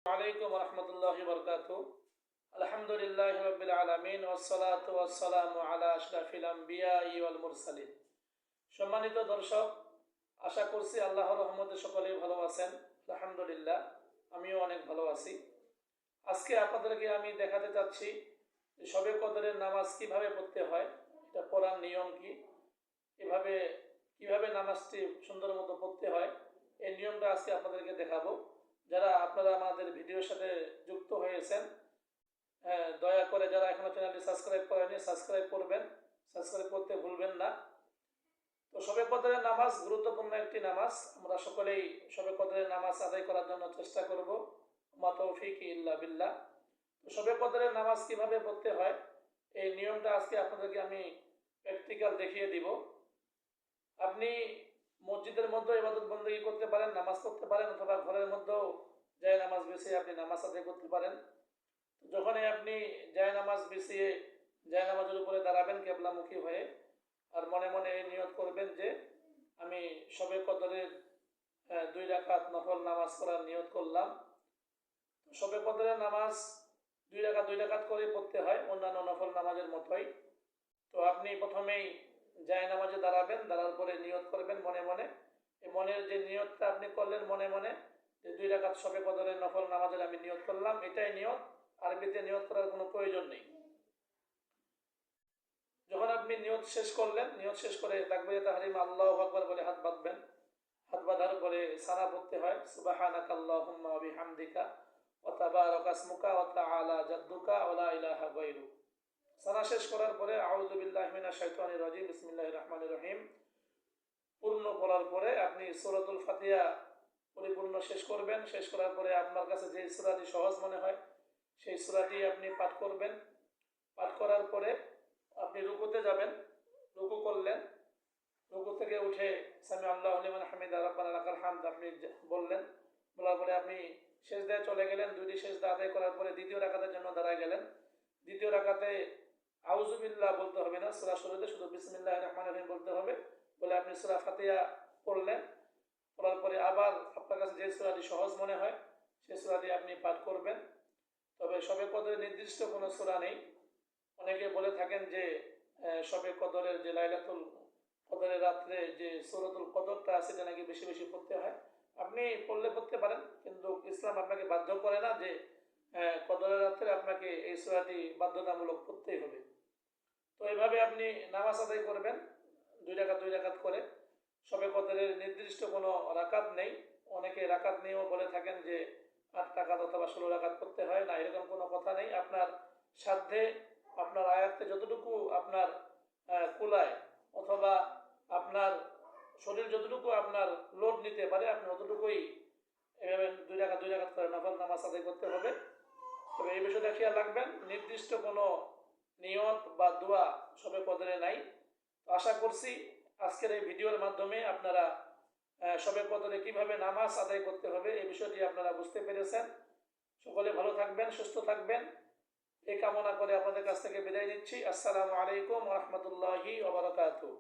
আলাইকুম রহমতুল্লাহি বরকাতু। আলহামদুলিল্লাহি রাব্বিল আলামিন ওয়াসসালাতু ওয়াসসালামু আলা আশরাফিল আমবিয়া ওয়াল মুরসালিন। সম্মানিত দর্শক, আশা করছি আল্লাহর রহমতে সকলেই ভালো আছেন। আলহামদুলিল্লাহ, আমিও অনেক ভালো আছি। আজকে আপনাদেরকে আমি দেখাতে চাচ্ছি শবে কদরের নামাজ কিভাবে পড়তে হয়, এটা পড়ার নিয়ম কি, এভাবে কিভাবে নামাজটি সুন্দর মতো পড়তে হয়, এই নিয়মটা আজকে আপনাদেরকে দেখাবো। যারা আপনারা আমাদের ভিডিওর সাথে যুক্ত হয়েছেন, দয়া করে যারা এখনো চ্যানেলটি সাবস্ক্রাইব করেনি সাবস্ক্রাইব করবেন, সাবস্ক্রাইব করতে ভুলবেন না। তো শবে কদরের নামাজ গুরুত্বপূর্ণ একটি নামাজ। আমরা সকলেই শবে কদরের নামাজ আদায় করার জন্য চেষ্টা করব। মা তৌফিক ইল্লা বিল্লাহ। তো শবে কদরের নামাজ কিভাবে পড়তে হয়, এই নিয়মটা আজকে আপনাদেরকে আমি প্র্যাকটিক্যাল দেখিয়ে দিব। আপনি মসজিদের মধ্যে ইবাদত বন্দেগী করতে পারেন, নামাজ পড়তে পারেন, অথবা ঘরের মধ্যেও জায় নামাজ বিছিয়ে আপনি নামাজ আদায় করতে পারেন। যখনই আপনি জায় নামাজ বিছিয়ে জায় নামাজের উপরে দাঁড়াবেন কেবলামুখী হয়ে, আর মনে মনে এই নিয়ত করবেন যে আমি শবে কদরের 2 রাকাত নফল নামাজ পড়ার নিয়ত করলাম। শবে কদরের নামাজ 2 রাকাত করে পড়তে হয়, অন্যান্য নফল নামাজের মতোই। তো আপনি প্রথমেই জায় নামাজে দাঁড়াবেন, দাঁড়ার পরে নিয়ত করবেন মনে মনে। এই মনের যে নিয়তটা আপনি করলেন মনে মনে, যে 2 রাকাত শবে কদরের নফল নামাজের আমি নিয়ত করলাম, এটাই নিয়ত। আরবিতে নিয়ত করার কোনো প্রয়োজন নেই। যখন আপনি নিয়ত শেষ করলেন, নিয়ত শেষ করে তাকবীরে তাহরিমা আল্লাহু আকবার বলে হাত বাঁধবেন। হাত বাঁধার পরে সানা পড়তে হয়, সুবহানাকা আল্লাহুম্মা ওয়া বিহামদিকা ওয়া তাবারাকা ইসমুকা ওয়া তাআলা জাদ্দুকা ওয়া লা ইলাহা গায়রুক। সানা শেষ করার পরে আউযু বিল্লাহি মিনাশ শাইতানির রাজিম বিসমিল্লাহির রহমানির রহিম পূর্ণ পড়ার পরে আপনি সূরাতুল ফাতিহা পরিপূর্ণ শেষ করবেন। শেষ করার পরে আপনার কাছে যে সূরাটি সহজ মনে হয় সেই সূরাটি আপনি পাঠ করবেন। পাঠ করার পরে আপনি রুকুতে যাবেন। রুকু করলেন, রুকু থেকে উঠে সামি আল্লাহু লিমান হামিদা রাব্বানা লাকাল হামদ আপনি বললেন। বলার পরে আপনি সেজদায় চলে গেলেন। 2টি সেজদা আদায় করার পরে দ্বিতীয় রাকাতের জন্য দাঁড়ায় গেলেন। দ্বিতীয় রাকাতে আউযু বিল্লাহ বলতে হবে না, সূরা শুরুতে শুধু বিসমিল্লাহির রহমানির রহিম বলতে হবে। বলে আপনি সূরা ফাতিহা পড়লেন। পড়ার পরে আবার আপনার কাছে যে সূরাটি সহজ মনে হয় সেই সূরাটি আপনি পাঠ করবেন। তবে শবে কদরের নির্দিষ্ট কোনো সূরা নেই। অনেকে বলে থাকেন যে শবে কদরের যে লাইলাতুল কদরের রাত্রে যে সূরাতুল কদরটা আছে এটা নাকি বেশি বেশি পড়তে হয়। আপনি পড়লে পড়তে পারেন, কিন্তু ইসলাম আপনাকে বাধ্য করে না যে কদরের রাত্রে আপনাকে এই সূরাটি বাধ্যতামূলক পড়তেই হবে। তো এইভাবে আপনি নামাজ আদায় করবেন 2 রাকাত করে। শবে কদরের নির্দিষ্ট কোনো রাকাত নেই। অনেকে রাকাত নিয়েও বলে থাকেন যে 8 রাকাত অথবা 16 রাকাত পড়তে হয় না, এরকম কোনো কথা নেই। আপনার সাধ্যে, আপনার আয়াতে যতটুকু আপনার কুলায়, অথবা আপনার শরীর যতটুকু আপনার লোড নিতে পারে আপনি অতটুকুই এভাবে 2 রাকাত করে নফল নামাজ আদায় করতে হবে। তবে এই বিষয়টা খেয়াল রাখবেন, নির্দিষ্ট কোনো নিয়ত বা দোয়া শবে কদরে নাই। তো আশা করছি আজকের এই ভিডিওর মাধ্যমে আপনারা শবে কদরে কিভাবে নামাজ আদায় করতে হবে এই বিষয়টি আপনারা বুঝতে পেরেছেন। সকলে ভালো থাকবেন, সুস্থ থাকবেন, এই কামনা করে আপনাদের কাছ থেকে বিদায় নিচ্ছি। আসসালামু আলাইকুম ওয়া রাহমাতুল্লাহি ওয়া বারাকাতুহু।